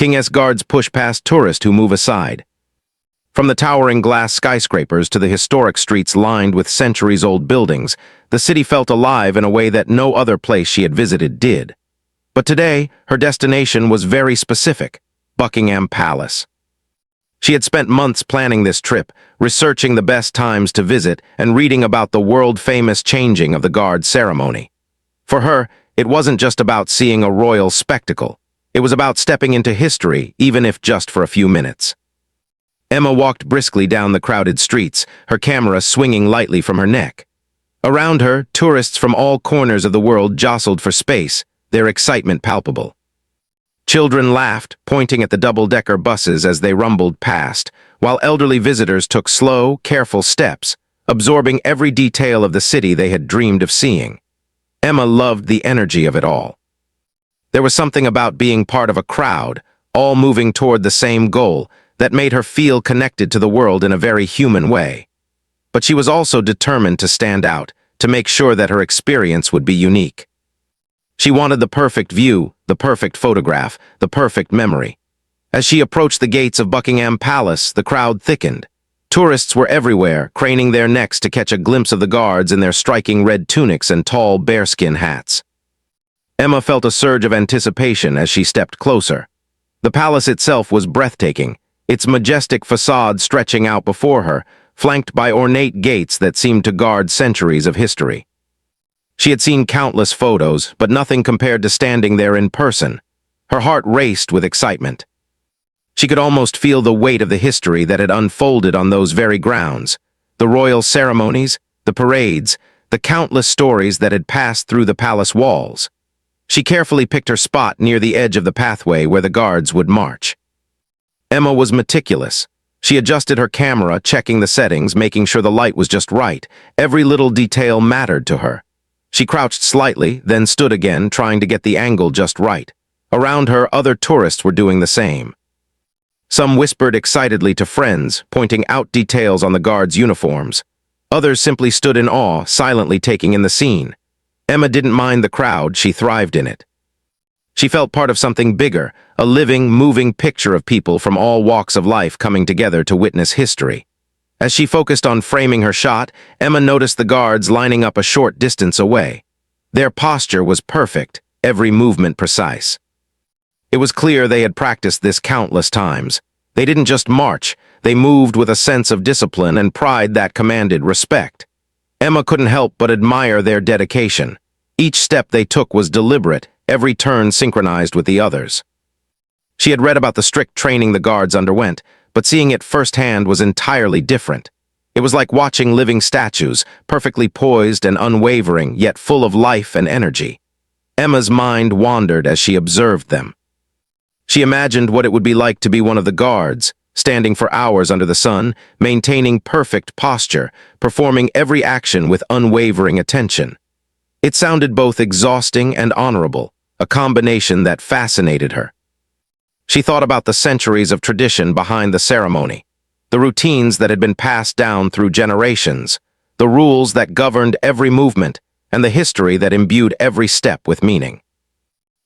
King S guards push past tourists who move aside. From the towering glass skyscrapers to the historic streets lined with centuries-old buildings, the city felt alive in a way that no other place she had visited did. But today, her destination was very specific: Buckingham Palace. She had spent months planning this trip, researching the best times to visit and reading about the world-famous changing of the guard ceremony. For her, it wasn't just about seeing a royal spectacle. It was about stepping into history, even if just for a few minutes. Emma walked briskly down the crowded streets, her camera swinging lightly from her neck. Around her, tourists from all corners of the world jostled for space, their excitement palpable. Children laughed, pointing at the double-decker buses as they rumbled past, while elderly visitors took slow, careful steps, absorbing every detail of the city they had dreamed of seeing. Emma loved the energy of it all. There was something about being part of a crowd, all moving toward the same goal, that made her feel connected to the world in a very human way. But she was also determined to stand out, to make sure that her experience would be unique. She wanted the perfect view, the perfect photograph, the perfect memory. As she approached the gates of Buckingham Palace, the crowd thickened. Tourists were everywhere, craning their necks to catch a glimpse of the guards in their striking red tunics and tall bearskin hats. Emma felt a surge of anticipation as she stepped closer. The palace itself was breathtaking, its majestic facade stretching out before her, flanked by ornate gates that seemed to guard centuries of history. She had seen countless photos, but nothing compared to standing there in person. Her heart raced with excitement. She could almost feel the weight of the history that had unfolded on those very grounds, the royal ceremonies, the parades, the countless stories that had passed through the palace walls. She carefully picked her spot near the edge of the pathway where the guards would march. Emma was meticulous. She adjusted her camera, checking the settings, making sure the light was just right. Every little detail mattered to her. She crouched slightly, then stood again, trying to get the angle just right. Around her, other tourists were doing the same. Some whispered excitedly to friends, pointing out details on the guards' uniforms. Others simply stood in awe, silently taking in the scene. Emma didn't mind the crowd, she thrived in it. She felt part of something bigger, a living, moving picture of people from all walks of life coming together to witness history. As she focused on framing her shot, Emma noticed the guards lining up a short distance away. Their posture was perfect, every movement precise. It was clear they had practiced this countless times. They didn't just march, they moved with a sense of discipline and pride that commanded respect. Emma couldn't help but admire their dedication. Each step they took was deliberate, every turn synchronized with the others. She had read about the strict training the guards underwent, but seeing it firsthand was entirely different. It was like watching living statues, perfectly poised and unwavering, yet full of life and energy. Emma's mind wandered as she observed them. She imagined what it would be like to be one of the guards, standing for hours under the sun, maintaining perfect posture, performing every action with unwavering attention. It sounded both exhausting and honorable, a combination that fascinated her. She thought about the centuries of tradition behind the ceremony, the routines that had been passed down through generations, the rules that governed every movement, and the history that imbued every step with meaning.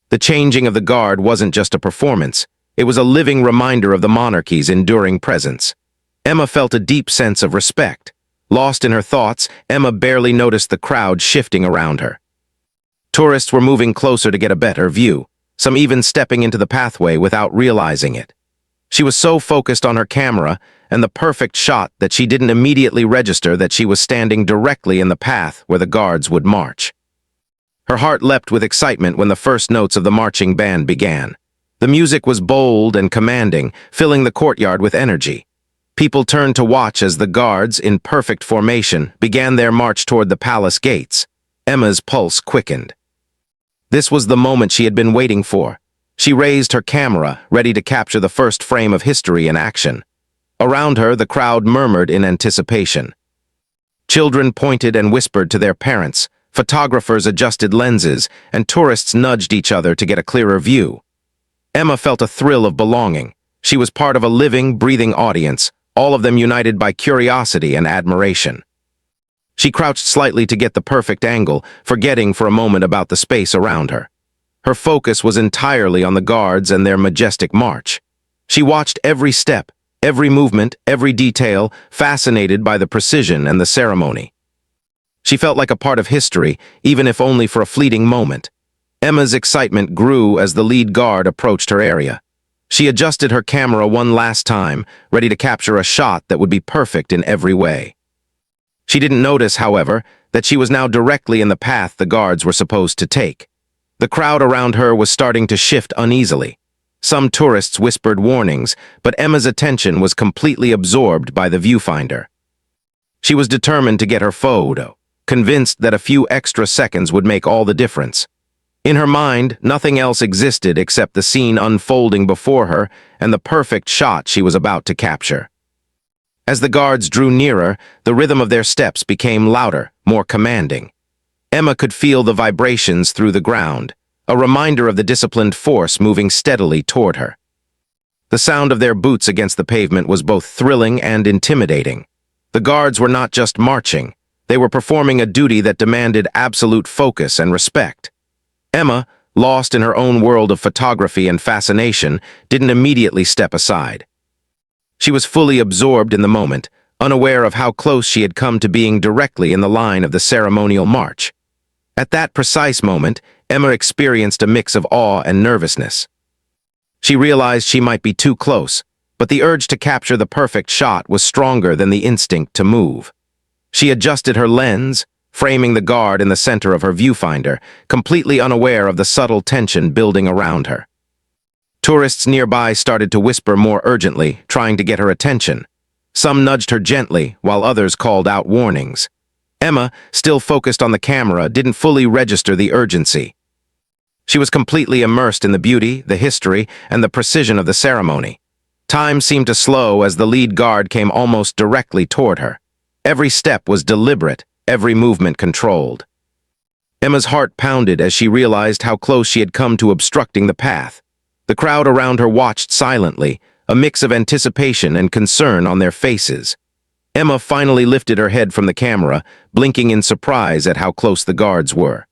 The changing of the guard wasn't just a performance, it was a living reminder of the monarchy's enduring presence. Emma felt a deep sense of respect. Lost in her thoughts, Emma barely noticed the crowd shifting around her. Tourists were moving closer to get a better view, some even stepping into the pathway without realizing it. She was so focused on her camera and the perfect shot that she didn't immediately register that she was standing directly in the path where the guards would march. Her heart leapt with excitement when the first notes of the marching band began. The music was bold and commanding, filling the courtyard with energy. People turned to watch as the guards, in perfect formation, began their march toward the palace gates. Emma's pulse quickened. This was the moment she had been waiting for. She raised her camera, ready to capture the first frame of history in action. Around her, the crowd murmured in anticipation. Children pointed and whispered to their parents, photographers adjusted lenses, and tourists nudged each other to get a clearer view. Emma felt a thrill of belonging. She was part of a living, breathing audience, all of them united by curiosity and admiration. She crouched slightly to get the perfect angle, forgetting for a moment about the space around her. Her focus was entirely on the guards and their majestic march. She watched every step, every movement, every detail, fascinated by the precision and the ceremony. She felt like a part of history, even if only for a fleeting moment. Emma's excitement grew as the lead guard approached her area. She adjusted her camera one last time, ready to capture a shot that would be perfect in every way. She didn't notice, however, that she was now directly in the path the guards were supposed to take. The crowd around her was starting to shift uneasily. Some tourists whispered warnings, but Emma's attention was completely absorbed by the viewfinder. She was determined to get her photo, convinced that a few extra seconds would make all the difference. In her mind, nothing else existed except the scene unfolding before her and the perfect shot she was about to capture. As the guards drew nearer, the rhythm of their steps became louder, more commanding. Emma could feel the vibrations through the ground, a reminder of the disciplined force moving steadily toward her. The sound of their boots against the pavement was both thrilling and intimidating. The guards were not just marching, they were performing a duty that demanded absolute focus and respect. Emma, lost in her own world of photography and fascination, didn't immediately step aside. She was fully absorbed in the moment, unaware of how close she had come to being directly in the line of the ceremonial march. At that precise moment, Emma experienced a mix of awe and nervousness. She realized she might be too close, but the urge to capture the perfect shot was stronger than the instinct to move. She adjusted her lens, framing the guard in the center of her viewfinder, completely unaware of the subtle tension building around her. Tourists nearby started to whisper more urgently, trying to get her attention. Some nudged her gently, while others called out warnings. Emma, still focused on the camera, didn't fully register the urgency. She was completely immersed in the beauty, the history, and the precision of the ceremony. Time seemed to slow as the lead guard came almost directly toward her. Every step was deliberate, every movement controlled. Emma's heart pounded as she realized how close she had come to obstructing the path. The crowd around her watched silently, a mix of anticipation and concern on their faces. Emma finally lifted her head from the camera, blinking in surprise at how close the guards were.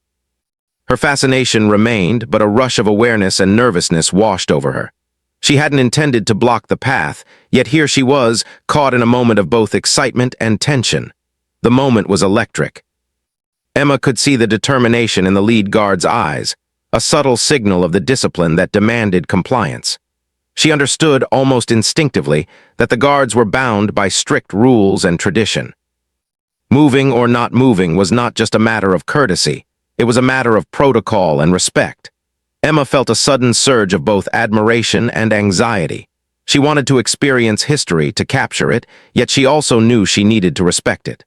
Her fascination remained, but a rush of awareness and nervousness washed over her. She hadn't intended to block the path, yet here she was, caught in a moment of both excitement and tension. The moment was electric. Emma could see the determination in the lead guard's eyes, a subtle signal of the discipline that demanded compliance. She understood almost instinctively that the guards were bound by strict rules and tradition. Moving or not moving was not just a matter of courtesy, it was a matter of protocol and respect. Emma felt a sudden surge of both admiration and anxiety. She wanted to experience history to capture it, yet she also knew she needed to respect it.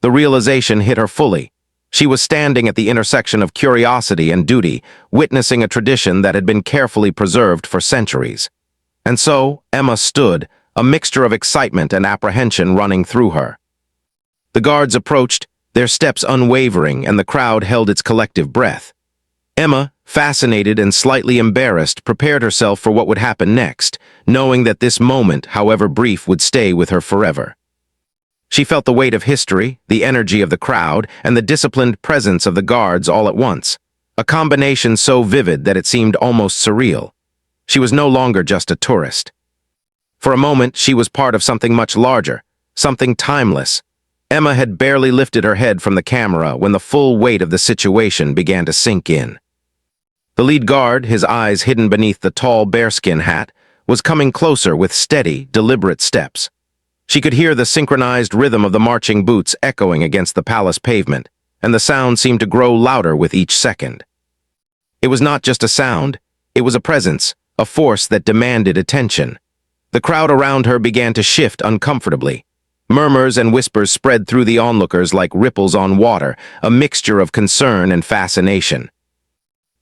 The realization hit her fully. She was standing at the intersection of curiosity and duty, witnessing a tradition that had been carefully preserved for centuries. And so, Emma stood, a mixture of excitement and apprehension running through her. The guards approached, their steps unwavering, and the crowd held its collective breath. Emma, fascinated and slightly embarrassed, prepared herself for what would happen next, knowing that this moment, however brief, would stay with her forever. She felt the weight of history, the energy of the crowd, and the disciplined presence of the guards all at once, a combination so vivid that it seemed almost surreal. She was no longer just a tourist. For a moment, she was part of something much larger, something timeless. Emma had barely lifted her head from the camera when the full weight of the situation began to sink in. The lead guard, his eyes hidden beneath the tall bearskin hat, was coming closer with steady, deliberate steps. She could hear the synchronized rhythm of the marching boots echoing against the palace pavement, and the sound seemed to grow louder with each second. It was not just a sound, it was a presence, a force that demanded attention. The crowd around her began to shift uncomfortably. Murmurs and whispers spread through the onlookers like ripples on water, a mixture of concern and fascination.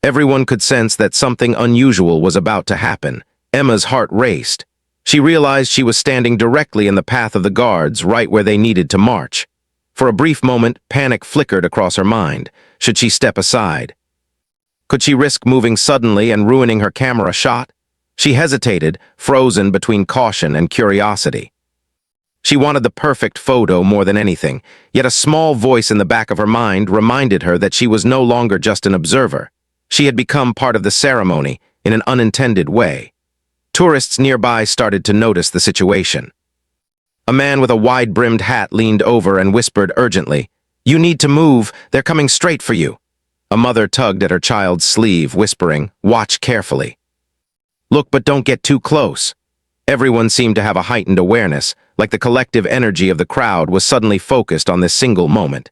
Everyone could sense that something unusual was about to happen. Emma's heart raced. She realized she was standing directly in the path of the guards, right where they needed to march. For a brief moment, panic flickered across her mind. Should she step aside? Could she risk moving suddenly and ruining her camera shot? She hesitated, frozen between caution and curiosity. She wanted the perfect photo more than anything, yet a small voice in the back of her mind reminded her that she was no longer just an observer. She had become part of the ceremony in an unintended way. Tourists nearby started to notice the situation. A man with a wide-brimmed hat leaned over and whispered urgently, "You need to move, they're coming straight for you." A mother tugged at her child's sleeve, whispering, "Watch carefully." "Look, but don't get too close." Everyone seemed to have a heightened awareness, like the collective energy of the crowd was suddenly focused on this single moment.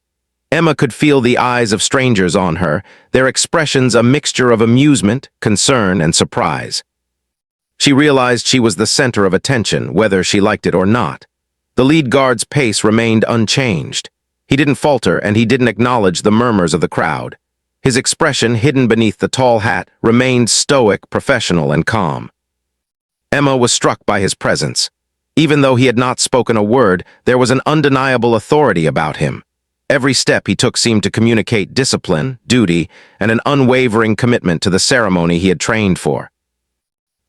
Emma could feel the eyes of strangers on her, their expressions a mixture of amusement, concern, and surprise. She realized she was the center of attention, whether she liked it or not. The lead guard's pace remained unchanged. He didn't falter, and he didn't acknowledge the murmurs of the crowd. His expression, hidden beneath the tall hat, remained stoic, professional, and calm. Emma was struck by his presence. Even though he had not spoken a word, there was an undeniable authority about him. Every step he took seemed to communicate discipline, duty, and an unwavering commitment to the ceremony he had trained for.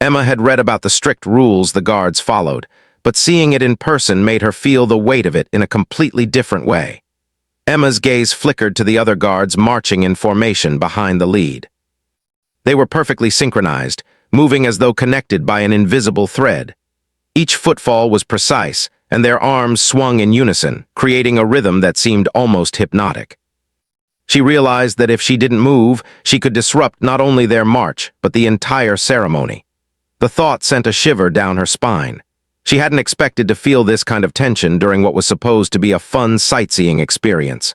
Emma had read about the strict rules the guards followed, but seeing it in person made her feel the weight of it in a completely different way. Emma's gaze flickered to the other guards marching in formation behind the lead. They were perfectly synchronized, moving as though connected by an invisible thread. Each footfall was precise, and their arms swung in unison, creating a rhythm that seemed almost hypnotic. She realized that if she didn't move, she could disrupt not only their march, but the entire ceremony. The thought sent a shiver down her spine. She hadn't expected to feel this kind of tension during what was supposed to be a fun sightseeing experience.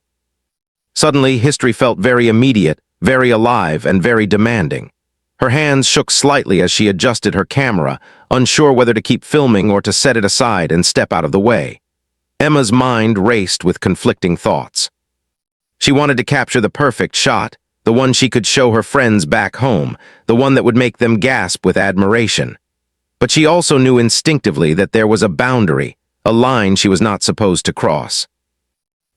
Suddenly, history felt very immediate, very alive, and very demanding. Her hands shook slightly as she adjusted her camera, unsure whether to keep filming or to set it aside and step out of the way. Emma's mind raced with conflicting thoughts. She wanted to capture the perfect shot, the one she could show her friends back home, the one that would make them gasp with admiration. But she also knew instinctively that there was a boundary, a line she was not supposed to cross.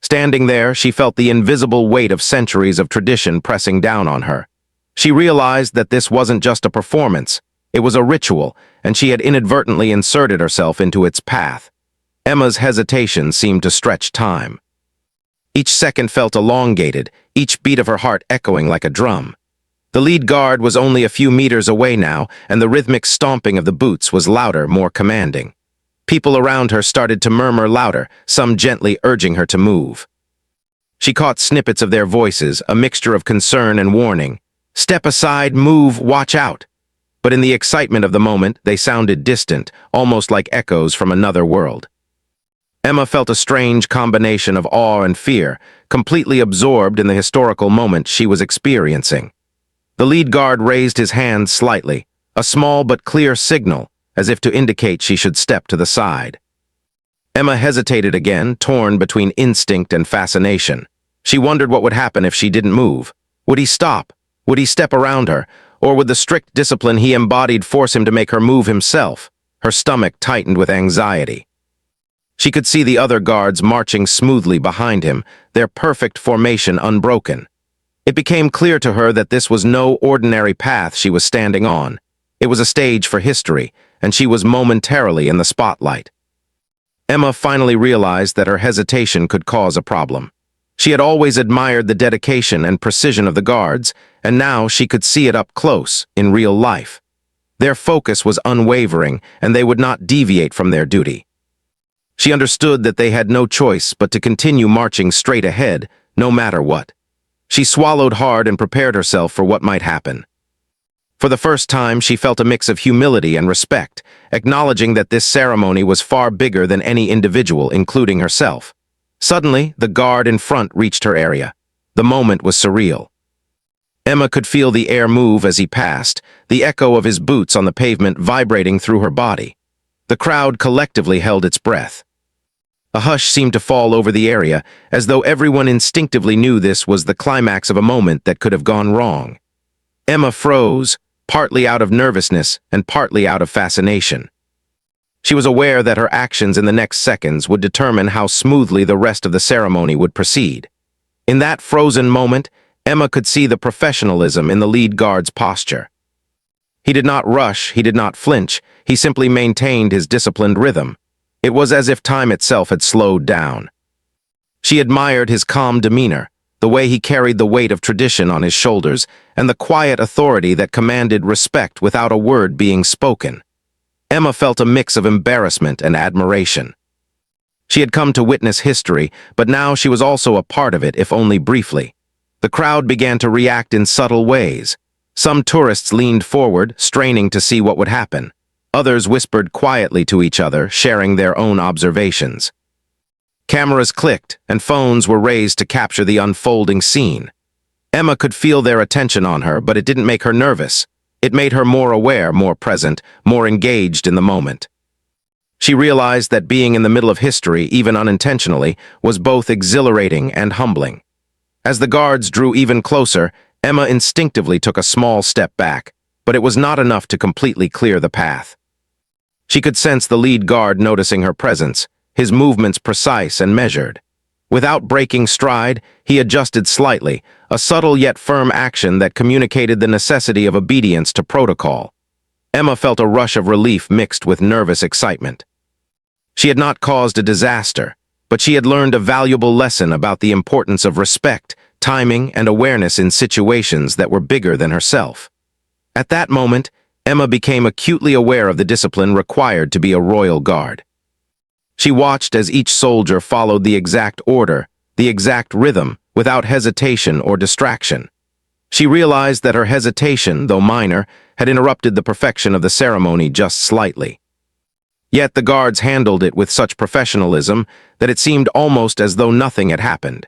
Standing there, she felt the invisible weight of centuries of tradition pressing down on her. She realized that this wasn't just a performance, it was a ritual, and she had inadvertently inserted herself into its path. Emma's hesitation seemed to stretch time. Each second felt elongated, each beat of her heart echoing like a drum. The lead guard was only a few meters away now, and the rhythmic stomping of the boots was louder, more commanding. People around her started to murmur louder, some gently urging her to move. She caught snippets of their voices, a mixture of concern and warning. "Step aside, move, watch out." But in the excitement of the moment, they sounded distant, almost like echoes from another world. Emma felt a strange combination of awe and fear, completely absorbed in the historical moment she was experiencing. The lead guard raised his hand slightly, a small but clear signal, as if to indicate she should step to the side. Emma hesitated again, torn between instinct and fascination. She wondered what would happen if she didn't move. Would he stop? Would he step around her? Or would the strict discipline he embodied force him to make her move himself? Her stomach tightened with anxiety. She could see the other guards marching smoothly behind him, their perfect formation unbroken. It became clear to her that this was no ordinary path she was standing on. It was a stage for history, and she was momentarily in the spotlight. Emma finally realized that her hesitation could cause a problem. She had always admired the dedication and precision of the guards, and now she could see it up close, in real life. Their focus was unwavering, and they would not deviate from their duty. She understood that they had no choice but to continue marching straight ahead, no matter what. She swallowed hard and prepared herself for what might happen. For the first time, she felt a mix of humility and respect, acknowledging that this ceremony was far bigger than any individual, including herself. Suddenly, the guard in front reached her area. The moment was surreal. Emma could feel the air move as he passed, the echo of his boots on the pavement vibrating through her body. The crowd collectively held its breath. A hush seemed to fall over the area, as though everyone instinctively knew this was the climax of a moment that could have gone wrong. Emma froze, partly out of nervousness and partly out of fascination. She was aware that her actions in the next seconds would determine how smoothly the rest of the ceremony would proceed. In that frozen moment, Emma could see the professionalism in the lead guard's posture. He did not rush, he did not flinch, he simply maintained his disciplined rhythm. It was as if time itself had slowed down. She admired his calm demeanor, the way he carried the weight of tradition on his shoulders, and the quiet authority that commanded respect without a word being spoken. Emma felt a mix of embarrassment and admiration. She had come to witness history, but now she was also a part of it, if only briefly. The crowd began to react in subtle ways. Some tourists leaned forward, straining to see what would happen. Others whispered quietly to each other, sharing their own observations. Cameras clicked, and phones were raised to capture the unfolding scene. Emma could feel their attention on her, but it didn't make her nervous. It made her more aware, more present, more engaged in the moment. She realized that being in the middle of history, even unintentionally, was both exhilarating and humbling. As the guards drew even closer, Emma instinctively took a small step back, but it was not enough to completely clear the path. She could sense the lead guard noticing her presence, his movements precise and measured. Without breaking stride, he adjusted slightly, a subtle yet firm action that communicated the necessity of obedience to protocol. Emma felt a rush of relief mixed with nervous excitement. She had not caused a disaster, but she had learned a valuable lesson about the importance of respect, timing, and awareness in situations that were bigger than herself. At that moment, Emma became acutely aware of the discipline required to be a royal guard. She watched as each soldier followed the exact order, the exact rhythm, without hesitation or distraction. She realized that her hesitation, though minor, had interrupted the perfection of the ceremony just slightly. Yet the guards handled it with such professionalism that it seemed almost as though nothing had happened.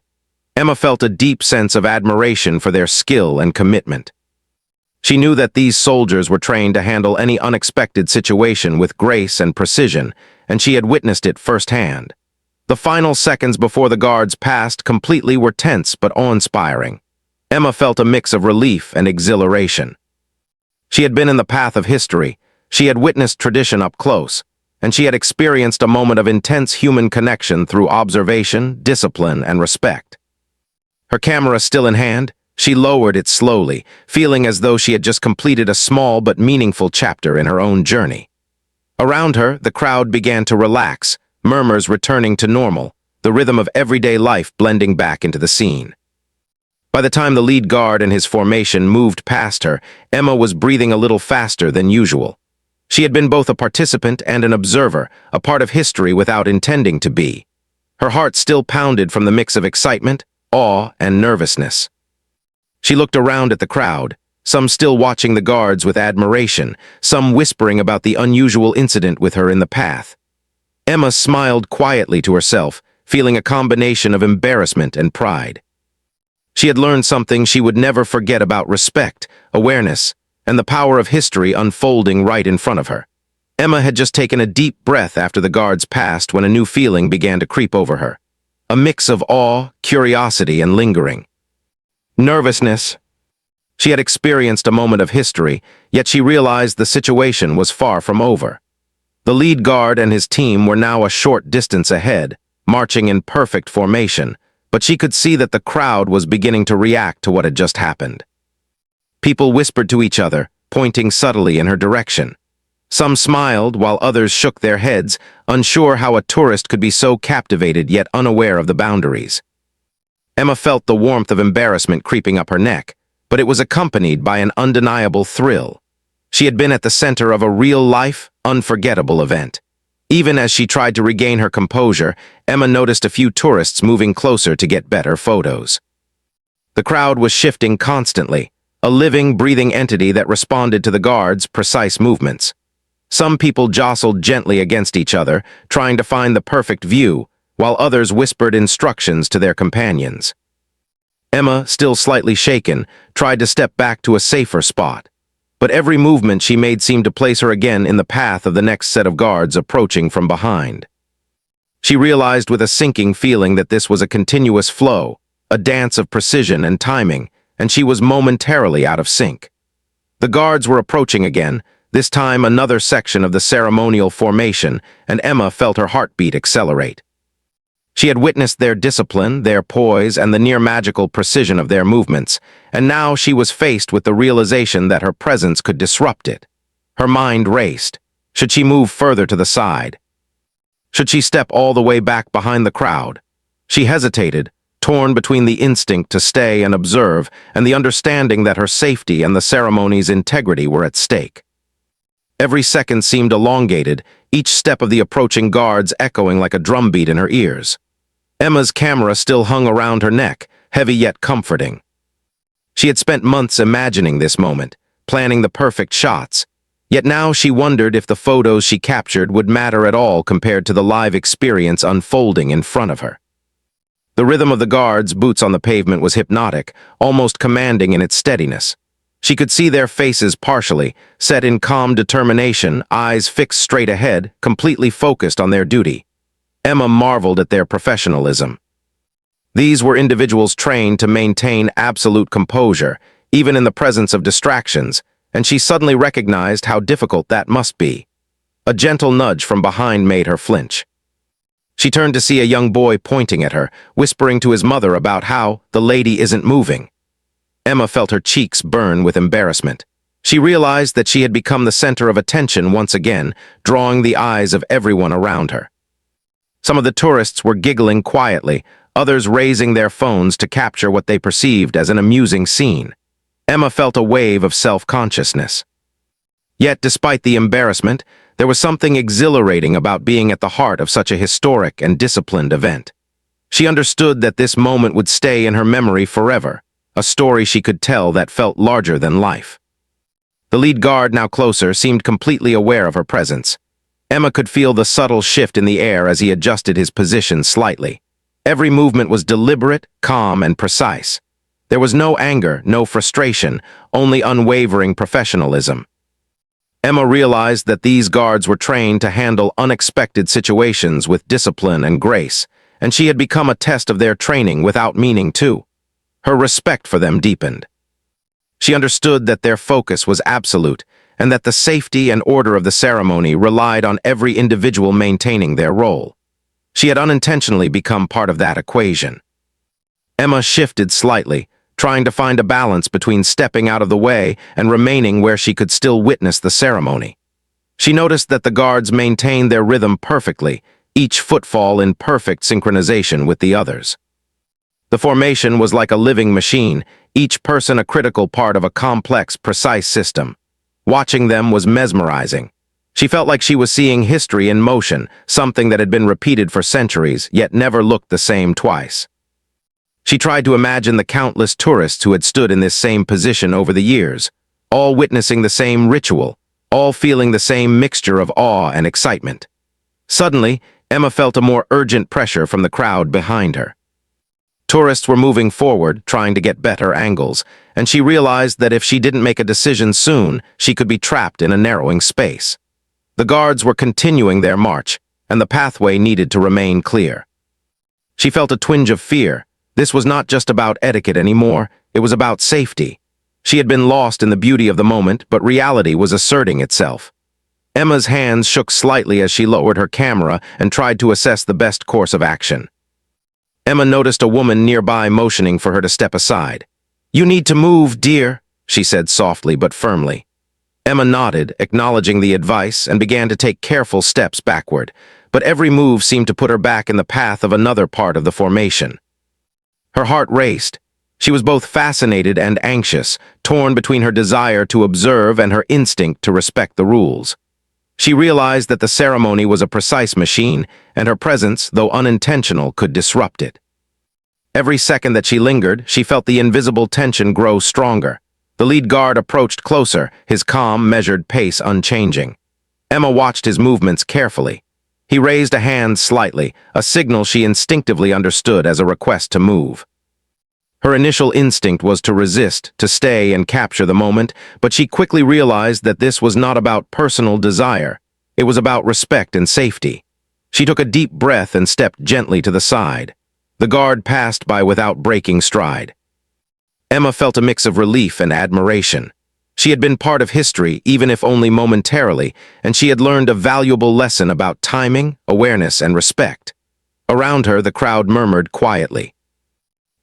Emma felt a deep sense of admiration for their skill and commitment. She knew that these soldiers were trained to handle any unexpected situation with grace and precision, and she had witnessed it firsthand. The final seconds before the guards passed completely were tense but awe-inspiring. Emma felt a mix of relief and exhilaration. She had been in the path of history, she had witnessed tradition up close, and she had experienced a moment of intense human connection through observation, discipline, and respect. Her camera still in hand, she lowered it slowly, feeling as though she had just completed a small but meaningful chapter in her own journey. Around her, the crowd began to relax, murmurs returning to normal, the rhythm of everyday life blending back into the scene. By the time the lead guard and his formation moved past her, Emma was breathing a little faster than usual. She had been both a participant and an observer, a part of history without intending to be. Her heart still pounded from the mix of excitement, awe, and nervousness. She looked around at the crowd, some still watching the guards with admiration, some whispering about the unusual incident with her in the path. Emma smiled quietly to herself, feeling a combination of embarrassment and pride. She had learned something she would never forget about respect, awareness, and the power of history unfolding right in front of her. Emma had just taken a deep breath after the guards passed when a new feeling began to creep over her. A mix of awe, curiosity, and lingering. Nervousness. She had experienced a moment of history, yet she realized the situation was far from over. The lead guard and his team were now a short distance ahead, marching in perfect formation, but she could see that the crowd was beginning to react to what had just happened. People whispered to each other, pointing subtly in her direction. Some smiled while others shook their heads, unsure how a tourist could be so captivated yet unaware of the boundaries. Emma felt the warmth of embarrassment creeping up her neck, but it was accompanied by an undeniable thrill. She had been at the center of a real-life, unforgettable event. Even as she tried to regain her composure, Emma noticed a few tourists moving closer to get better photos. The crowd was shifting constantly, a living, breathing entity that responded to the guards' precise movements. Some people jostled gently against each other, trying to find the perfect view, while others whispered instructions to their companions. Emma, still slightly shaken, tried to step back to a safer spot, but every movement she made seemed to place her again in the path of the next set of guards approaching from behind. She realized with a sinking feeling that this was a continuous flow, a dance of precision and timing, and she was momentarily out of sync. The guards were approaching again, this time another section of the ceremonial formation, and Emma felt her heartbeat accelerate. She had witnessed their discipline, their poise, and the near-magical precision of their movements, and now she was faced with the realization that her presence could disrupt it. Her mind raced. Should she move further to the side? Should she step all the way back behind the crowd? She hesitated, torn between the instinct to stay and observe and the understanding that her safety and the ceremony's integrity were at stake. Every second seemed elongated, each step of the approaching guards echoing like a drumbeat in her ears. Emma's camera still hung around her neck, heavy yet comforting. She had spent months imagining this moment, planning the perfect shots, yet now she wondered if the photos she captured would matter at all compared to the live experience unfolding in front of her. The rhythm of the guards' boots on the pavement was hypnotic, almost commanding in its steadiness. She could see their faces partially, set in calm determination, eyes fixed straight ahead, completely focused on their duty. Emma marveled at their professionalism. These were individuals trained to maintain absolute composure, even in the presence of distractions, and she suddenly recognized how difficult that must be. A gentle nudge from behind made her flinch. She turned to see a young boy pointing at her, whispering to his mother about how the lady isn't moving. Emma felt her cheeks burn with embarrassment. She realized that she had become the center of attention once again, drawing the eyes of everyone around her. Some of the tourists were giggling quietly, others raising their phones to capture what they perceived as an amusing scene. Emma felt a wave of self-consciousness. Yet, despite the embarrassment, there was something exhilarating about being at the heart of such a historic and disciplined event. She understood that this moment would stay in her memory forever, a story she could tell that felt larger than life. The lead guard, now closer, seemed completely aware of her presence. Emma could feel the subtle shift in the air as he adjusted his position slightly. Every movement was deliberate, calm, and precise. There was no anger, no frustration, only unwavering professionalism. Emma realized that these guards were trained to handle unexpected situations with discipline and grace, and she had become a test of their training without meaning to. Her respect for them deepened. She understood that their focus was absolute, and that the safety and order of the ceremony relied on every individual maintaining their role. She had unintentionally become part of that equation. Emma shifted slightly, trying to find a balance between stepping out of the way and remaining where she could still witness the ceremony. She noticed that the guards maintained their rhythm perfectly, each footfall in perfect synchronization with the others. The formation was like a living machine, each person a critical part of a complex, precise system. Watching them was mesmerizing. She felt like she was seeing history in motion, something that had been repeated for centuries, yet never looked the same twice. She tried to imagine the countless tourists who had stood in this same position over the years, all witnessing the same ritual, all feeling the same mixture of awe and excitement. Suddenly, Emma felt a more urgent pressure from the crowd behind her. Tourists were moving forward, trying to get better angles, and she realized that if she didn't make a decision soon, she could be trapped in a narrowing space. The guards were continuing their march, and the pathway needed to remain clear. She felt a twinge of fear. This was not just about etiquette anymore, it was about safety. She had been lost in the beauty of the moment, but reality was asserting itself. Emma's hands shook slightly as she lowered her camera and tried to assess the best course of action. Emma noticed a woman nearby motioning for her to step aside. "You need to move, dear," she said softly but firmly. Emma nodded, acknowledging the advice, and began to take careful steps backward, but every move seemed to put her back in the path of another part of the formation. Her heart raced. She was both fascinated and anxious, torn between her desire to observe and her instinct to respect the rules. She realized that the ceremony was a precise machine, and her presence, though unintentional, could disrupt it. Every second that she lingered, she felt the invisible tension grow stronger. The lead guard approached closer, his calm, measured pace unchanging. Emma watched his movements carefully. He raised a hand slightly, a signal she instinctively understood as a request to move. Her initial instinct was to resist, to stay and capture the moment, but she quickly realized that this was not about personal desire. It was about respect and safety. She took a deep breath and stepped gently to the side. The guard passed by without breaking stride. Emma felt a mix of relief and admiration. She had been part of history, even if only momentarily, and she had learned a valuable lesson about timing, awareness, and respect. Around her, the crowd murmured quietly.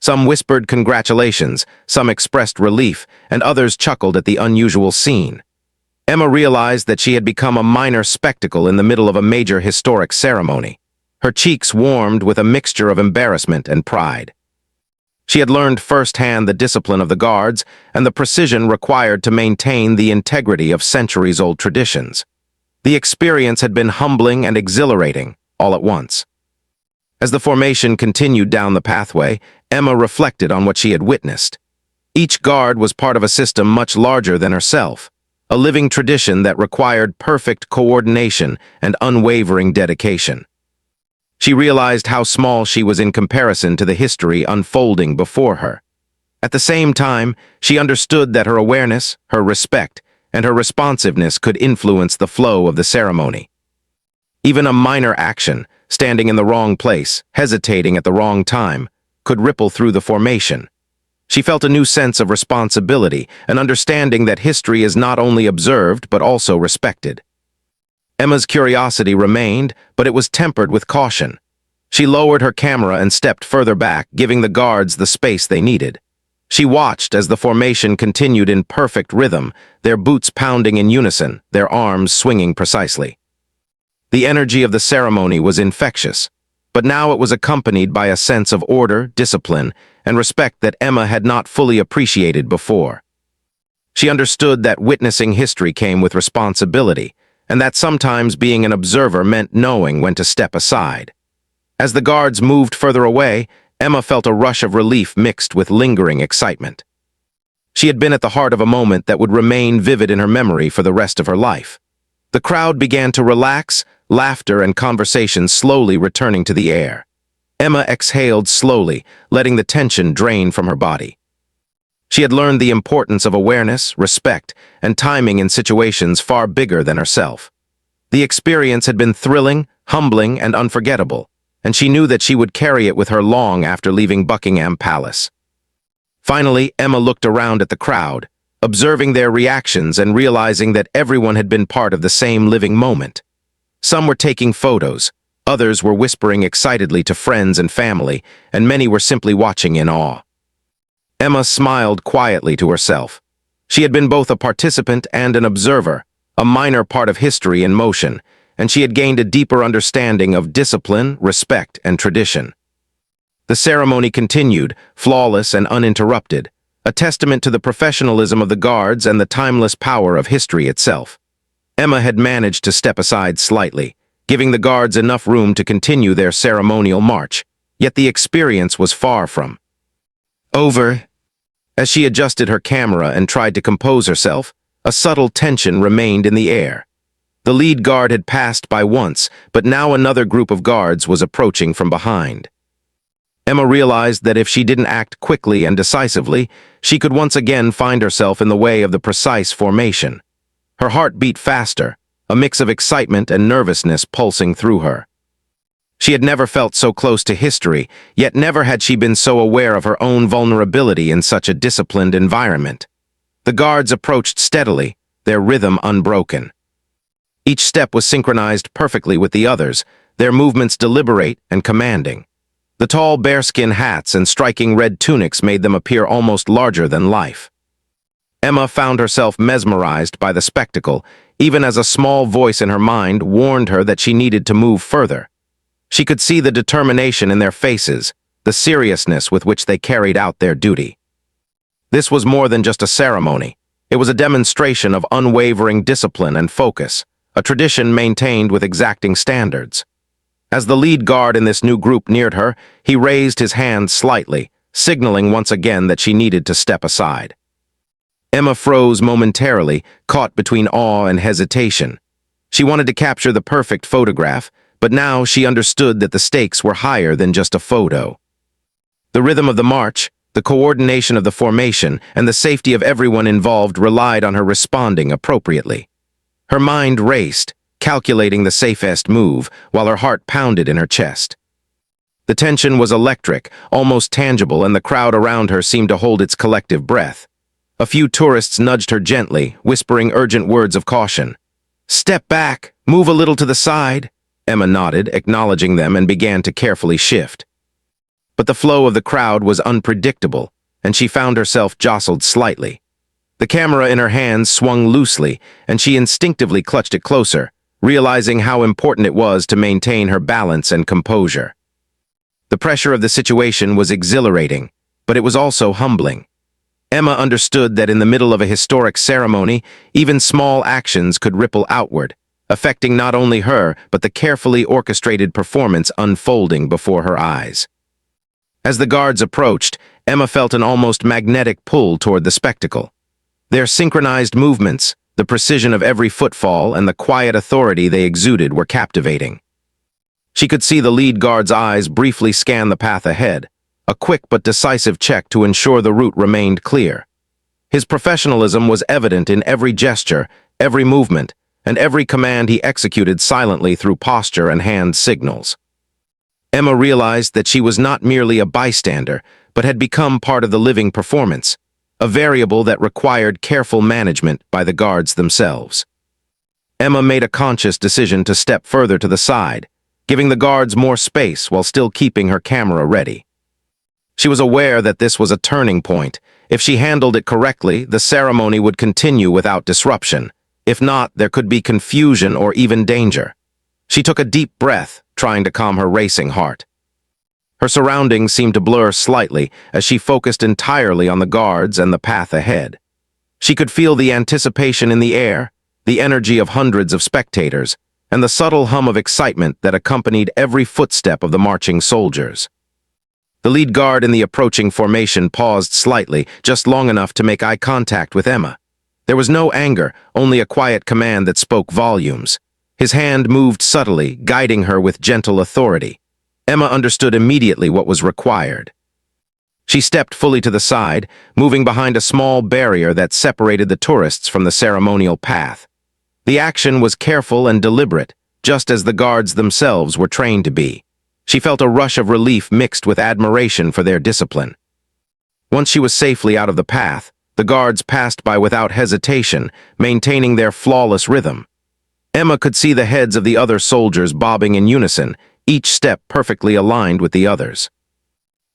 Some whispered congratulations, some expressed relief, and others chuckled at the unusual scene. Emma realized that she had become a minor spectacle in the middle of a major historic ceremony. Her cheeks warmed with a mixture of embarrassment and pride. She had learned firsthand the discipline of the guards and the precision required to maintain the integrity of centuries-old traditions. The experience had been humbling and exhilarating, all at once. As the formation continued down the pathway, Emma reflected on what she had witnessed. Each guard was part of a system much larger than herself, a living tradition that required perfect coordination and unwavering dedication. She realized how small she was in comparison to the history unfolding before her. At the same time, she understood that her awareness, her respect, and her responsiveness could influence the flow of the ceremony. Even a minor action, standing in the wrong place, hesitating at the wrong time, could ripple through the formation. She felt a new sense of responsibility, an understanding that history is not only observed but also respected. Emma's curiosity remained, but it was tempered with caution. She lowered her camera and stepped further back, giving the guards the space they needed. She watched as the formation continued in perfect rhythm, their boots pounding in unison, their arms swinging precisely. The energy of the ceremony was infectious, but now it was accompanied by a sense of order, discipline, and respect that Emma had not fully appreciated before. She understood that witnessing history came with responsibility, and that sometimes being an observer meant knowing when to step aside. As the guards moved further away, Emma felt a rush of relief mixed with lingering excitement. She had been at the heart of a moment that would remain vivid in her memory for the rest of her life. The crowd began to relax, laughter and conversation slowly returning to the air. Emma exhaled slowly, letting the tension drain from her body. She had learned the importance of awareness, respect, and timing in situations far bigger than herself. The experience had been thrilling, humbling, and unforgettable, and she knew that she would carry it with her long after leaving Buckingham Palace. Finally, Emma looked around at the crowd, observing their reactions and realizing that everyone had been part of the same living moment. Some were taking photos, others were whispering excitedly to friends and family, and many were simply watching in awe. Emma smiled quietly to herself. She had been both a participant and an observer, a minor part of history in motion, and she had gained a deeper understanding of discipline, respect, and tradition. The ceremony continued, flawless and uninterrupted, a testament to the professionalism of the guards and the timeless power of history itself. Emma had managed to step aside slightly, giving the guards enough room to continue their ceremonial march, yet the experience was far from over. As she adjusted her camera and tried to compose herself, a subtle tension remained in the air. The lead guard had passed by once, but now another group of guards was approaching from behind. Emma realized that if she didn't act quickly and decisively, she could once again find herself in the way of the precise formation. Her heart beat faster, a mix of excitement and nervousness pulsing through her. She had never felt so close to history, yet never had she been so aware of her own vulnerability in such a disciplined environment. The guards approached steadily, their rhythm unbroken. Each step was synchronized perfectly with the others, their movements deliberate and commanding. The tall bearskin hats and striking red tunics made them appear almost larger than life. Emma found herself mesmerized by the spectacle, even as a small voice in her mind warned her that she needed to move further. She could see the determination in their faces, the seriousness with which they carried out their duty. This was more than just a ceremony. It was a demonstration of unwavering discipline and focus, a tradition maintained with exacting standards. As the lead guard in this new group neared her, he raised his hand slightly, signaling once again that she needed to step aside. Emma froze momentarily, caught between awe and hesitation. She wanted to capture the perfect photograph, but now she understood that the stakes were higher than just a photo. The rhythm of the march, the coordination of the formation, and the safety of everyone involved relied on her responding appropriately. Her mind raced, calculating the safest move, while her heart pounded in her chest. The tension was electric, almost tangible, and the crowd around her seemed to hold its collective breath. A few tourists nudged her gently, whispering urgent words of caution. "Step back, move a little to the side." Emma nodded, acknowledging them, and began to carefully shift. But the flow of the crowd was unpredictable, and she found herself jostled slightly. The camera in her hands swung loosely, and she instinctively clutched it closer, realizing how important it was to maintain her balance and composure. The pressure of the situation was exhilarating, but it was also humbling. Emma understood that in the middle of a historic ceremony, even small actions could ripple outward, affecting not only her, but the carefully orchestrated performance unfolding before her eyes. As the guards approached, Emma felt an almost magnetic pull toward the spectacle. Their synchronized movements, the precision of every footfall, and the quiet authority they exuded were captivating. She could see the lead guard's eyes briefly scan the path ahead, a quick but decisive check to ensure the route remained clear. His professionalism was evident in every gesture, every movement, and every command he executed silently through posture and hand signals. Emma realized that she was not merely a bystander, but had become part of the living performance, a variable that required careful management by the guards themselves. Emma made a conscious decision to step further to the side, giving the guards more space while still keeping her camera ready. She was aware that this was a turning point. If she handled it correctly, the ceremony would continue without disruption. If not, there could be confusion or even danger. She took a deep breath, trying to calm her racing heart. Her surroundings seemed to blur slightly as she focused entirely on the guards and the path ahead. She could feel the anticipation in the air, the energy of hundreds of spectators, and the subtle hum of excitement that accompanied every footstep of the marching soldiers. The lead guard in the approaching formation paused slightly, just long enough to make eye contact with Emma. There was no anger, only a quiet command that spoke volumes. His hand moved subtly, guiding her with gentle authority. Emma understood immediately what was required. She stepped fully to the side, moving behind a small barrier that separated the tourists from the ceremonial path. The action was careful and deliberate, just as the guards themselves were trained to be. She felt a rush of relief mixed with admiration for their discipline. Once she was safely out of the path, the guards passed by without hesitation, maintaining their flawless rhythm. Emma could see the heads of the other soldiers bobbing in unison, each step perfectly aligned with the others.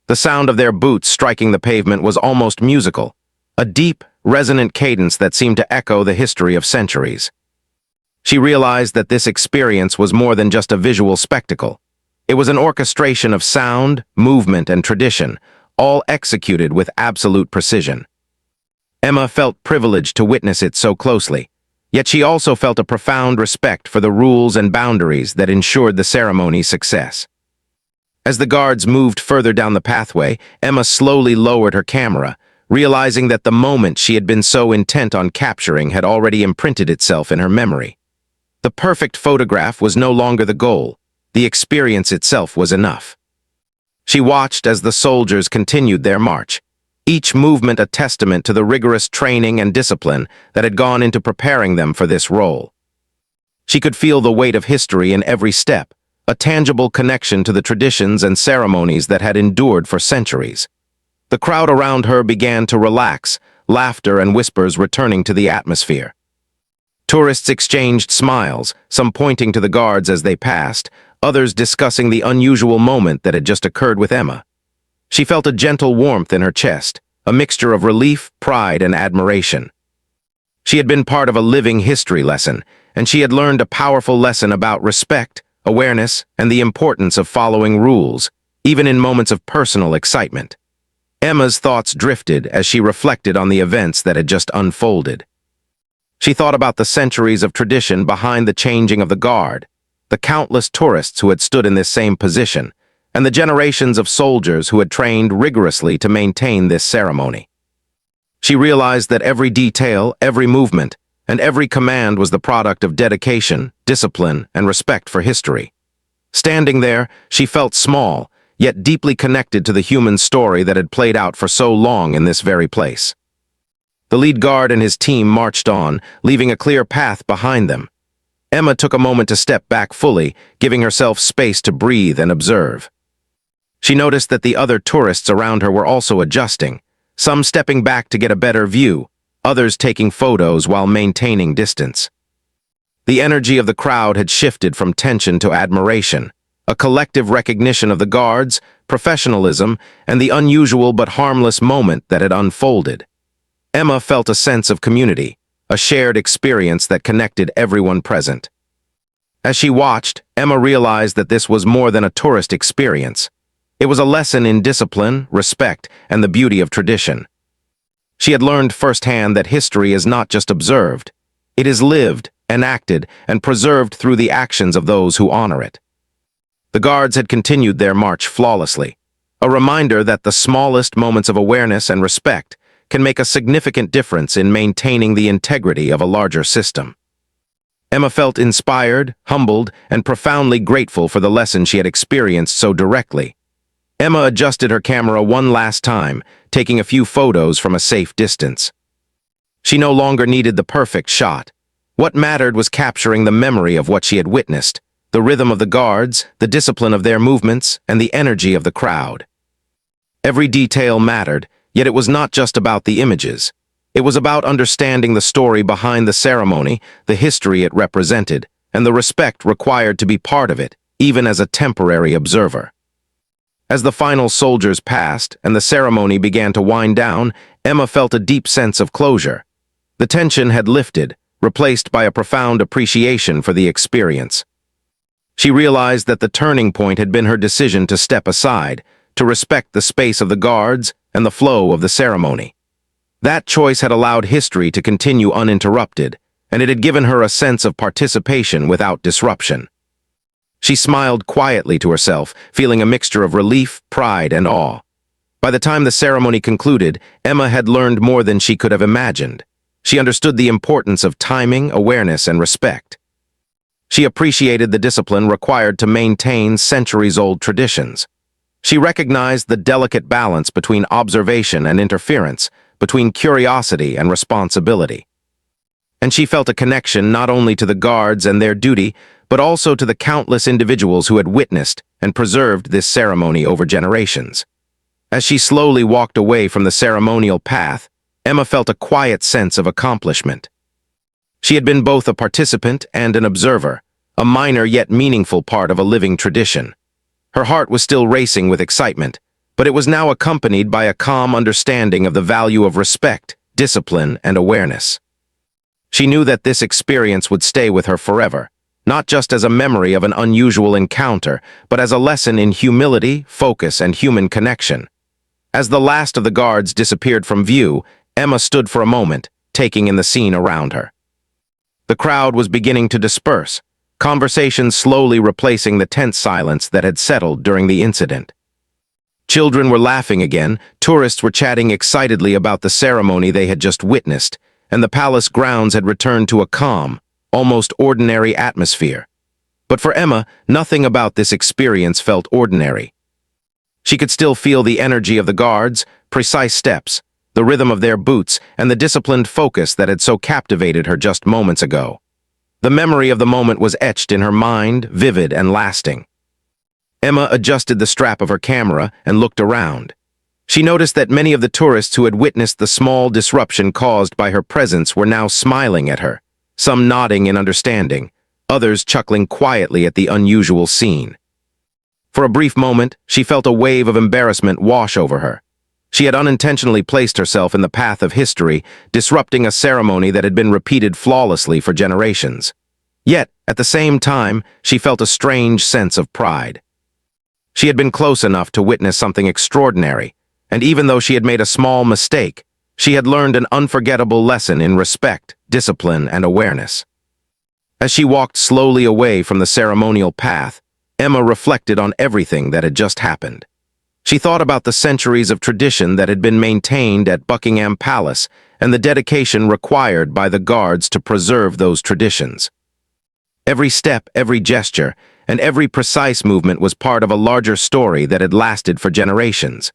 The sound of their boots striking the pavement was almost musical, a deep, resonant cadence that seemed to echo the history of centuries. She realized that this experience was more than just a visual spectacle. It was an orchestration of sound, movement, and tradition, all executed with absolute precision. Emma felt privileged to witness it so closely, yet she also felt a profound respect for the rules and boundaries that ensured the ceremony's success. As the guards moved further down the pathway, Emma slowly lowered her camera, realizing that the moment she had been so intent on capturing had already imprinted itself in her memory. The perfect photograph was no longer the goal. The experience itself was enough. She watched as the soldiers continued their march, each movement a testament to the rigorous training and discipline that had gone into preparing them for this role. She could feel the weight of history in every step, a tangible connection to the traditions and ceremonies that had endured for centuries. The crowd around her began to relax, laughter and whispers returning to the atmosphere. Tourists exchanged smiles, some pointing to the guards as they passed, others discussing the unusual moment that had just occurred with Emma. She felt a gentle warmth in her chest, a mixture of relief, pride, and admiration. She had been part of a living history lesson, and she had learned a powerful lesson about respect, awareness, and the importance of following rules, even in moments of personal excitement. Emma's thoughts drifted as she reflected on the events that had just unfolded. She thought about the centuries of tradition behind the changing of the guard, the countless tourists who had stood in this same position, and the generations of soldiers who had trained rigorously to maintain this ceremony. She realized that every detail, every movement, and every command was the product of dedication, discipline, and respect for history. Standing there, she felt small, yet deeply connected to the human story that had played out for so long in this very place. The lead guard and his team marched on, leaving a clear path behind them. Emma took a moment to step back fully, giving herself space to breathe and observe. She noticed that the other tourists around her were also adjusting, some stepping back to get a better view, others taking photos while maintaining distance. The energy of the crowd had shifted from tension to admiration, a collective recognition of the guards, professionalism, and the unusual but harmless moment that had unfolded. Emma felt a sense of community, a shared experience that connected everyone present. As she watched, Emma realized that this was more than a tourist experience. It was a lesson in discipline, respect, and the beauty of tradition. She had learned firsthand that history is not just observed. It is lived, enacted, and preserved through the actions of those who honor it. The guards had continued their march flawlessly, a reminder that the smallest moments of awareness and respect can make a significant difference in maintaining the integrity of a larger system. Emma felt inspired, humbled, and profoundly grateful for the lesson she had experienced so directly. Emma adjusted her camera one last time, taking a few photos from a safe distance. She no longer needed the perfect shot. What mattered was capturing the memory of what she had witnessed, the rhythm of the guards, the discipline of their movements, and the energy of the crowd. Every detail mattered, yet it was not just about the images. It was about understanding the story behind the ceremony, the history it represented, and the respect required to be part of it, even as a temporary observer. As the final soldiers passed and the ceremony began to wind down, Emma felt a deep sense of closure. The tension had lifted, replaced by a profound appreciation for the experience. She realized that the turning point had been her decision to step aside, to respect the space of the guards and the flow of the ceremony. That choice had allowed history to continue uninterrupted, and it had given her a sense of participation without disruption. She smiled quietly to herself, feeling a mixture of relief, pride, and awe. By the time the ceremony concluded, Emma had learned more than she could have imagined. She understood the importance of timing, awareness, and respect. She appreciated the discipline required to maintain centuries-old traditions. She recognized the delicate balance between observation and interference, between curiosity and responsibility. And she felt a connection not only to the guards and their duty, but also to the countless individuals who had witnessed and preserved this ceremony over generations. As she slowly walked away from the ceremonial path, Emma felt a quiet sense of accomplishment. She had been both a participant and an observer, a minor yet meaningful part of a living tradition. Her heart was still racing with excitement, but it was now accompanied by a calm understanding of the value of respect, discipline, and awareness. She knew that this experience would stay with her forever, not just as a memory of an unusual encounter, but as a lesson in humility, focus, and human connection. As the last of the guards disappeared from view, Emma stood for a moment, taking in the scene around her. The crowd was beginning to disperse, conversations slowly replacing the tense silence that had settled during the incident. Children were laughing again, tourists were chatting excitedly about the ceremony they had just witnessed, and the palace grounds had returned to a calm, almost ordinary atmosphere. But for Emma, nothing about this experience felt ordinary. She could still feel the energy of the guards, precise steps, the rhythm of their boots, and the disciplined focus that had so captivated her just moments ago. The memory of the moment was etched in her mind, vivid and lasting. Emma adjusted the strap of her camera and looked around. She noticed that many of the tourists who had witnessed the small disruption caused by her presence were now smiling at her, some nodding in understanding, others chuckling quietly at the unusual scene. For a brief moment, she felt a wave of embarrassment wash over her. She had unintentionally placed herself in the path of history, disrupting a ceremony that had been repeated flawlessly for generations. Yet, at the same time, she felt a strange sense of pride. She had been close enough to witness something extraordinary, and even though she had made a small mistake, she had learned an unforgettable lesson in respect, discipline, and awareness. As she walked slowly away from the ceremonial path, Emma reflected on everything that had just happened. She thought about the centuries of tradition that had been maintained at Buckingham Palace and the dedication required by the guards to preserve those traditions. Every step, every gesture, and every precise movement was part of a larger story that had lasted for generations.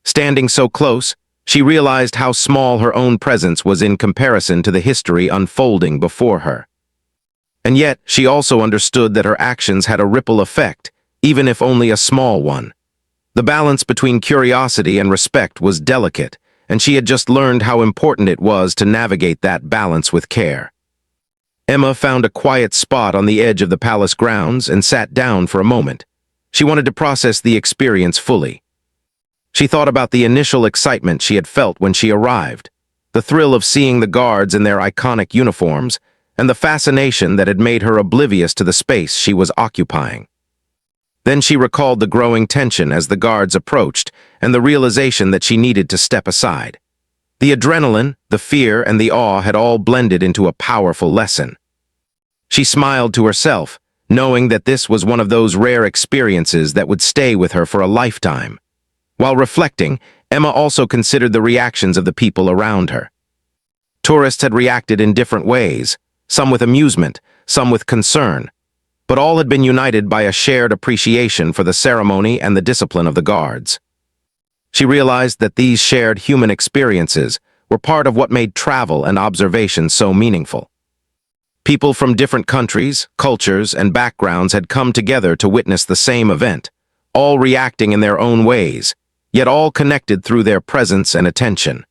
Standing so close, she realized how small her own presence was in comparison to the history unfolding before her. And yet, she also understood that her actions had a ripple effect, even if only a small one. The balance between curiosity and respect was delicate, and she had just learned how important it was to navigate that balance with care. Emma found a quiet spot on the edge of the palace grounds and sat down for a moment. She wanted to process the experience fully. She thought about the initial excitement she had felt when she arrived, the thrill of seeing the guards in their iconic uniforms, and the fascination that had made her oblivious to the space she was occupying. Then she recalled the growing tension as the guards approached and the realization that she needed to step aside. The adrenaline, the fear, and the awe had all blended into a powerful lesson. She smiled to herself, knowing that this was one of those rare experiences that would stay with her for a lifetime. While reflecting, Emma also considered the reactions of the people around her. Tourists had reacted in different ways, some with amusement, some with concern, but all had been united by a shared appreciation for the ceremony and the discipline of the guards. She realized that these shared human experiences were part of what made travel and observation so meaningful. People from different countries, cultures, and backgrounds had come together to witness the same event, all reacting in their own ways, yet all connected through their presence and attention.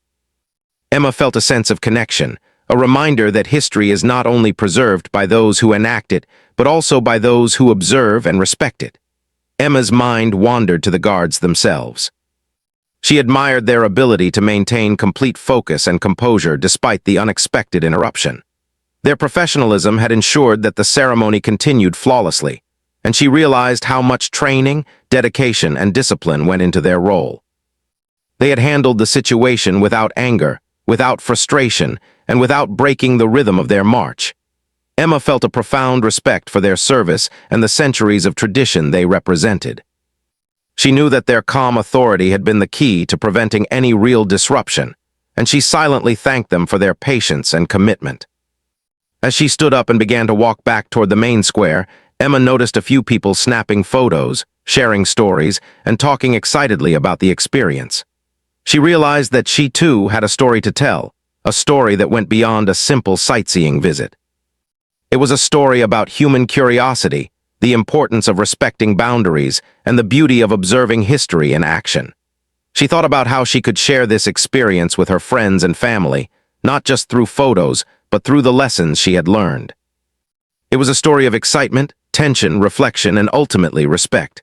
Emma felt a sense of connection, a reminder that history is not only preserved by those who enact it, but also by those who observe and respect it. Emma's mind wandered to the guards themselves. She admired their ability to maintain complete focus and composure despite the unexpected interruption. Their professionalism had ensured that the ceremony continued flawlessly, and she realized how much training, dedication, and discipline went into their role. They had handled the situation without anger, without frustration, and without breaking the rhythm of their march. Emma felt a profound respect for their service and the centuries of tradition they represented. She knew that their calm authority had been the key to preventing any real disruption, and she silently thanked them for their patience and commitment. As she stood up and began to walk back toward the main square, Emma noticed a few people snapping photos, sharing stories, and talking excitedly about the experience. She realized that she too had a story to tell, a story that went beyond a simple sightseeing visit. It was a story about human curiosity, the importance of respecting boundaries, and the beauty of observing history in action. She thought about how she could share this experience with her friends and family, not just through photos, but through the lessons she had learned. It was a story of excitement, tension, reflection, and ultimately respect.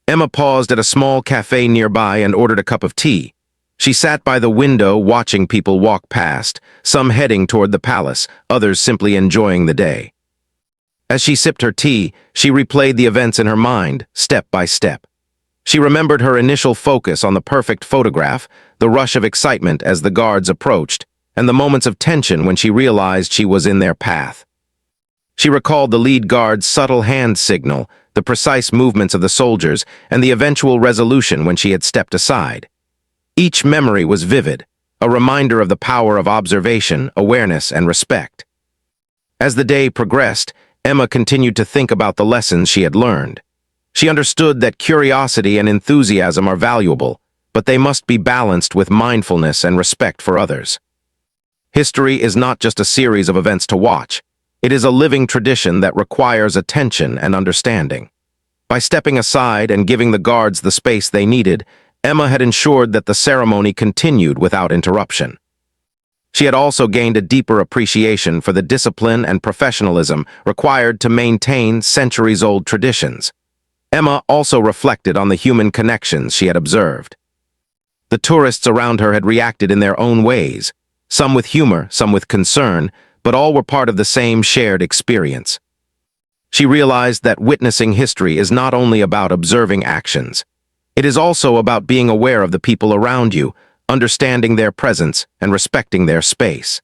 Emma paused at a small cafe nearby and ordered a cup of tea. She sat by the window watching people walk past, some heading toward the palace, others simply enjoying the day. As she sipped her tea, she replayed the events in her mind, step by step. She remembered her initial focus on the perfect photograph, the rush of excitement as the guards approached, and the moments of tension when she realized she was in their path. She recalled the lead guard's subtle hand signal, the precise movements of the soldiers, and the eventual resolution when she had stepped aside. Each memory was vivid, a reminder of the power of observation, awareness, and respect. As the day progressed, Emma continued to think about the lessons she had learned. She understood that curiosity and enthusiasm are valuable, but they must be balanced with mindfulness and respect for others. History is not just a series of events to watch. It is a living tradition that requires attention and understanding. By stepping aside and giving the guards the space they needed, Emma had ensured that the ceremony continued without interruption. She had also gained a deeper appreciation for the discipline and professionalism required to maintain centuries-old traditions. Emma also reflected on the human connections she had observed. The tourists around her had reacted in their own ways, some with humor, some with concern, but all were part of the same shared experience. She realized that witnessing history is not only about observing actions. It is also about being aware of the people around you, understanding their presence, and respecting their space.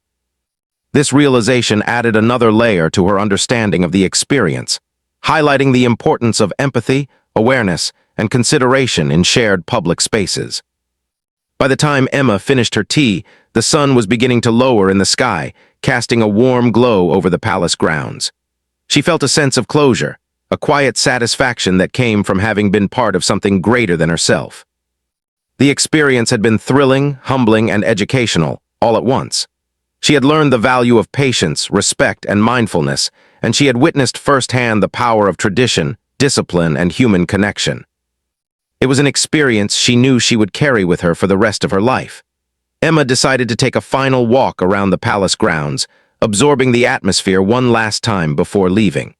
This realization added another layer to her understanding of the experience, highlighting the importance of empathy, awareness, and consideration in shared public spaces. By the time Emma finished her tea, the sun was beginning to lower in the sky, casting a warm glow over the palace grounds. She felt a sense of closure, a quiet satisfaction that came from having been part of something greater than herself. The experience had been thrilling, humbling, and educational, all at once. She had learned the value of patience, respect, and mindfulness, and she had witnessed firsthand the power of tradition, discipline, and human connection. It was an experience she knew she would carry with her for the rest of her life. Emma decided to take a final walk around the palace grounds, absorbing the atmosphere one last time before leaving.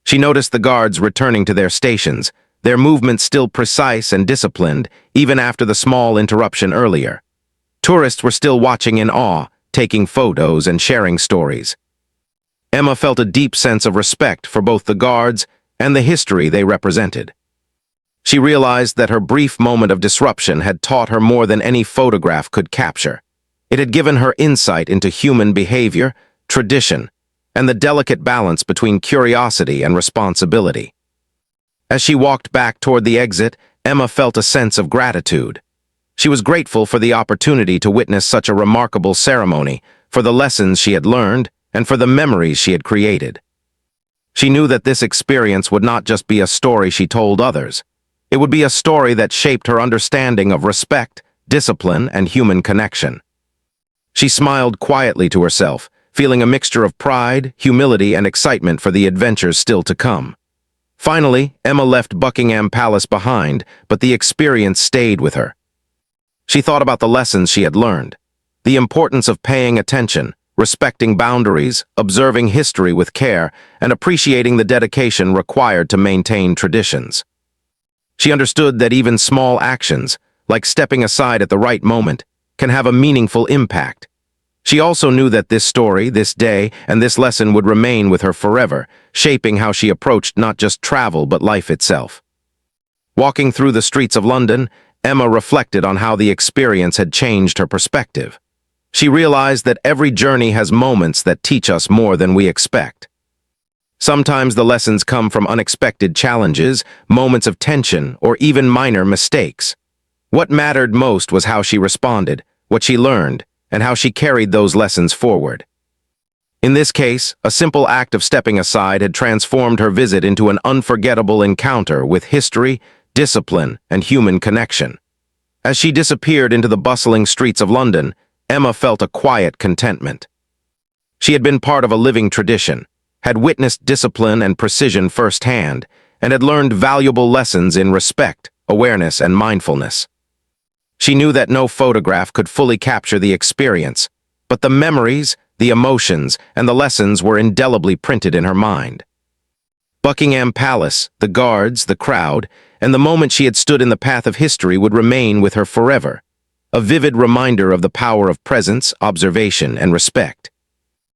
She noticed the guards returning to their stations, their movements still precise and disciplined, even after the small interruption earlier. Tourists were still watching in awe, taking photos and sharing stories. Emma felt a deep sense of respect for both the guards and the history they represented. She realized that her brief moment of disruption had taught her more than any photograph could capture. It had given her insight into human behavior, tradition, and the delicate balance between curiosity and responsibility. As she walked back toward the exit, Emma felt a sense of gratitude. She was grateful for the opportunity to witness such a remarkable ceremony, for the lessons she had learned, and for the memories she had created. She knew that this experience would not just be a story she told others. It would be a story that shaped her understanding of respect, discipline, and human connection. She smiled quietly to herself, feeling a mixture of pride, humility, and excitement for the adventures still to come. Finally, Emma left Buckingham Palace behind, but the experience stayed with her. She thought about the lessons she had learned, the importance of paying attention, respecting boundaries, observing history with care, and appreciating the dedication required to maintain traditions. She understood that even small actions, like stepping aside at the right moment, can have a meaningful impact. She also knew that this story, this day, and this lesson would remain with her forever, shaping how she approached not just travel but life itself. Walking through the streets of London, Emma reflected on how the experience had changed her perspective. She realized that every journey has moments that teach us more than we expect. Sometimes the lessons come from unexpected challenges, moments of tension, or even minor mistakes. What mattered most was how she responded, what she learned, and how she carried those lessons forward. In this case, a simple act of stepping aside had transformed her visit into an unforgettable encounter with history, discipline, and human connection. As she disappeared into the bustling streets of London, Emma felt a quiet contentment. She had been part of a living tradition, had witnessed discipline and precision firsthand, and had learned valuable lessons in respect, awareness, and mindfulness. She knew that no photograph could fully capture the experience, but the memories, the emotions, and the lessons were indelibly printed in her mind. Buckingham Palace, the guards, the crowd, and the moment she had stood in the path of history would remain with her forever, a vivid reminder of the power of presence, observation, and respect.